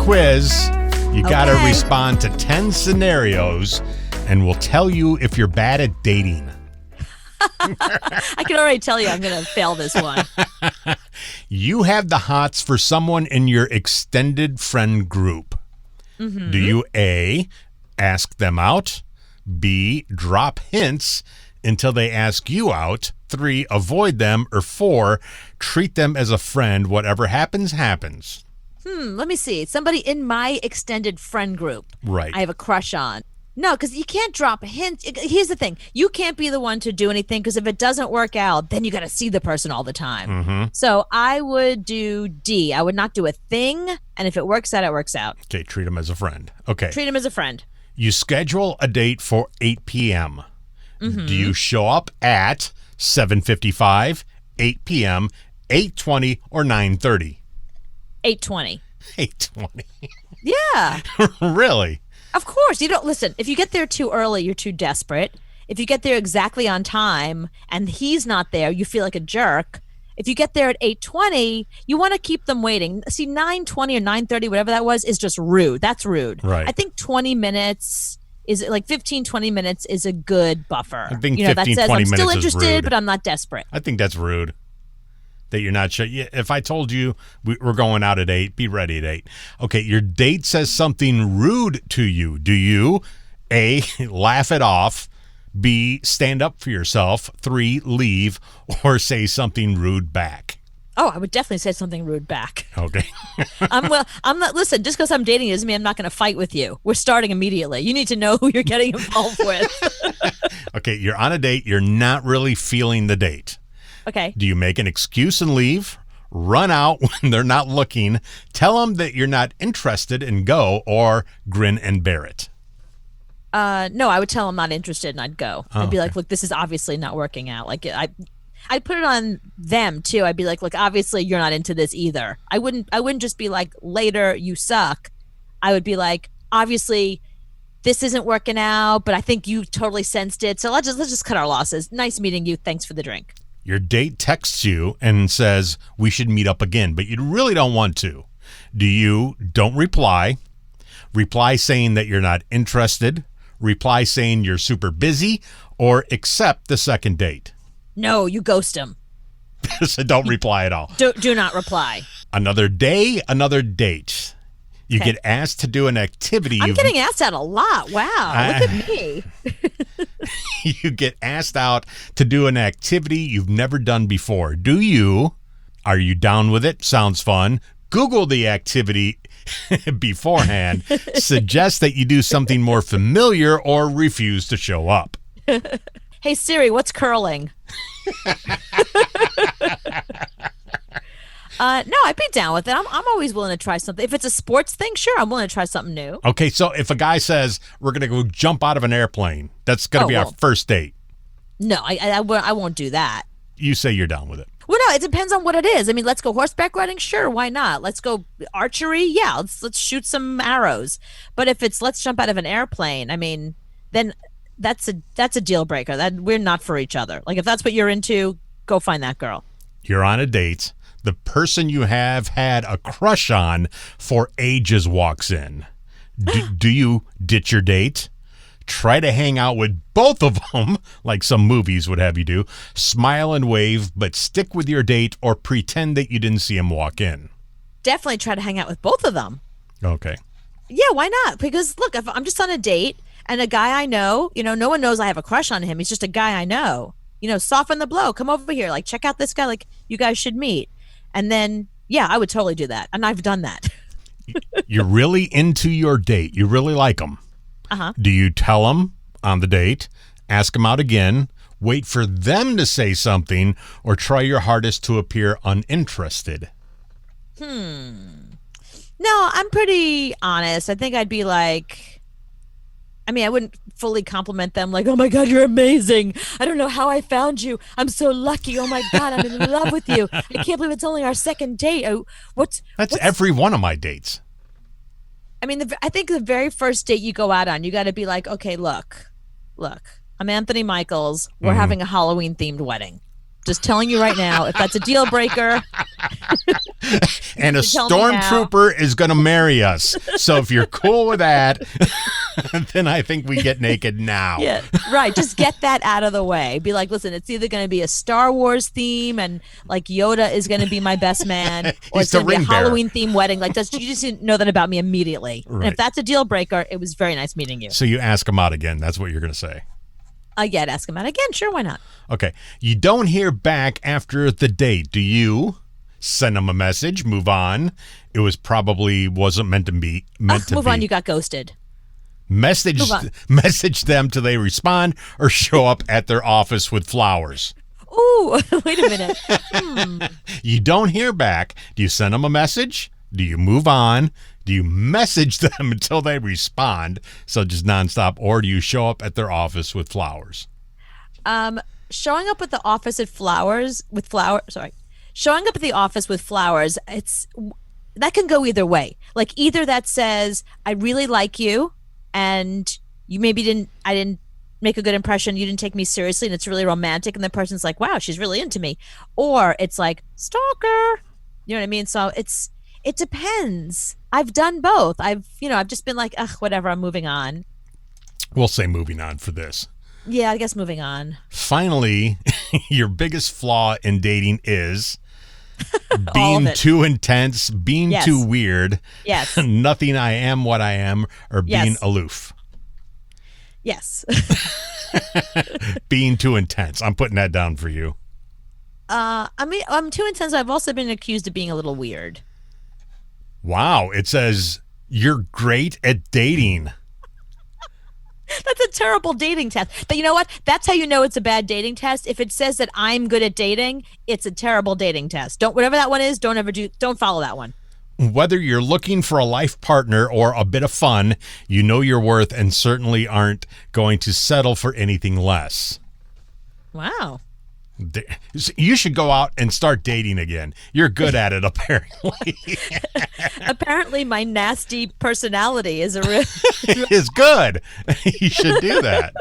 quiz. You got to Okay. respond to 10 scenarios, and we'll tell you if you're bad at dating. I can already tell you I'm going to fail this one. You have the hots for someone in your extended friend group. Mm-hmm. Do you A, ask them out, B, drop hints until they ask you out, 3, avoid them, or 4, treat them as a friend. Whatever happens, happens. Let me see. Somebody in my extended friend group Right. I have a crush on. No, because you can't drop a hint. Here's the thing. You can't be the one to do anything because if it doesn't work out, then you got to see the person all the time. Mm-hmm. So I would do D. I would not do a thing. And if it works out, it works out. Okay, treat them as a friend. Okay. Treat him as a friend. You schedule a date for 8 p.m. Mm-hmm. Do you show up at 7:55, 8 p.m., 8:20, or 9:30? 8:20. 8:20. Yeah. Really? Of course. You don't listen. If you get there too early, you're too desperate. If you get there exactly on time and he's not there, you feel like a jerk. If you get there at 8:20, you want to keep them waiting. See, 9:20 or 9:30, whatever that was, is just rude. That's rude. Right. I think 20 minutes is like 15, 20 minutes is a good buffer. I think that 15, says 20 I'm still minutes is interested, rude. but I'm not desperate. I think that's rude. That you're not sure. Yeah, if I told you we're going out at 8, be ready at 8. Okay, your date says something rude to you. Do you, A, laugh it off, B, stand up for yourself, 3, leave, or say something rude back? Oh, I would definitely say something rude back. Okay. I'm not, listen, just because I'm dating doesn't mean I'm not going to fight with you. We're starting immediately. You need to know who you're getting involved with. Okay, you're on a date. You're not really feeling the date. Okay. Do you make an excuse and leave? Run out when they're not looking? Tell them that you're not interested and go, or grin and bear it? No, I would tell him not interested and I'd go. I'd be like, look, this is obviously not working out. Like I'd put it on them too. I'd be like, look, obviously you're not into this either. I wouldn't just be like, later, you suck. I would be like, obviously this isn't working out, but I think you totally sensed it. So let's just cut our losses. Nice meeting you. Thanks for the drink. Your date texts you and says, we should meet up again, but you really don't want to. Do you don't reply? Reply saying that you're not interested? Reply saying you're super busy? Or accept the second date? No, you ghost him. So don't reply at all. Do not reply. Another day, another date. You Okay. get asked to do an activity. I'm getting asked out a lot. Wow. Look at me. You get asked out to do an activity you've never done before. Do you? Are you down with it? Sounds fun. Google the activity beforehand. Suggest that you do something more familiar or refuse to show up. Hey Siri, what's curling? No, I'd be down with it. I'm always willing to try something. If it's a sports thing, sure, I'm willing to try something new. Okay, so if a guy says, we're going to go jump out of an airplane, that's going to be our first date. No, I won't do that. You say you're down with it. Well, no, it depends on what it is. I mean, let's go horseback riding. Sure, why not? Let's go archery. Yeah, let's shoot some arrows. But if it's let's jump out of an airplane, I mean, then that's a deal breaker. That we're not for each other. Like if that's what you're into, go find that girl. You're on a date. The person you have had a crush on for ages walks in. Do you ditch your date? Try to hang out with both of them, like some movies would have you do. Smile and wave, but stick with your date or pretend that you didn't see him walk in. Definitely try to hang out with both of them. Okay. Yeah, why not? Because look, if I'm just on a date and a guy I know, no one knows I have a crush on him. He's just a guy I know. Soften the blow. Come over here. Like, check out this guy. Like, you guys should meet. And then, yeah, I would totally do that. And I've done that. You're really into your date. You really like them. Uh-huh. Do you tell them on the date, ask them out again, wait for them to say something, or try your hardest to appear uninterested? No, I'm pretty honest. I think I'd be like, I wouldn't fully compliment them like, oh my God, you're amazing. I don't know how I found you. I'm so lucky. Oh my God, I'm in love with you. I can't believe it's only our second date. Oh, what's every one of my dates. I think the very first date you go out on, you got to be like, okay, look, I'm Anthony Michaels. We're having a Halloween themed wedding. Just telling you right now, if that's a deal breaker. And a tell me now. stormtrooper is going to marry us. So if you're cool with that, then I think we get naked now. Yeah, right. Just get that out of the way. Be like, listen, it's either going to be a Star Wars theme and like Yoda is going to be my best man, or He's it's going to the be a ring bearer. Halloween themed wedding. Like, you just didn't know that about me immediately. And Right. if that's a deal breaker, it was very nice meeting you. So you ask him out again. That's what you're going to say. Yeah, ask him out again. Sure, why not? Okay. You don't hear back after the date. Do you send them a message, move on? It wasn't meant to be. Move on. You got ghosted. Message them till they respond, or show up at their office with flowers. Ooh, wait a minute. You don't hear back. Do you send them a message? Do you move on? Do you message them until they respond, so just nonstop, or do you show up at their office with flowers? Showing up at the office showing up at the office with flowers, that can go either way. Like, either that says, I really like you, and you maybe I didn't make a good impression, you didn't take me seriously, and it's really romantic, and the person's like, wow, she's really into me. Or it's like, stalker. You know what I mean? So it depends. I've done both. I've just been like, ugh, whatever, I'm moving on. We'll say moving on for this. Yeah, I guess moving on. Finally, your biggest flaw in dating is All of being it. too intense, being Yes. too weird, Yes. nothing I am what I am, or being Yes. aloof. Yes. Being too intense. I'm putting that down for you. I mean, I'm too intense. I've also been accused of being a little weird. Wow. It says you're great at dating. That's a terrible dating test. But you know what? That's how you know it's a bad dating test. If it says that I'm good at dating, it's a terrible dating test. Whatever that one is, don't follow that one. Whether you're looking for a life partner or a bit of fun, you know your worth and certainly aren't going to settle for anything less. Wow. You should go out and start dating again. You're good at it, apparently. Apparently, my nasty personality is a real. It's good. You should do that.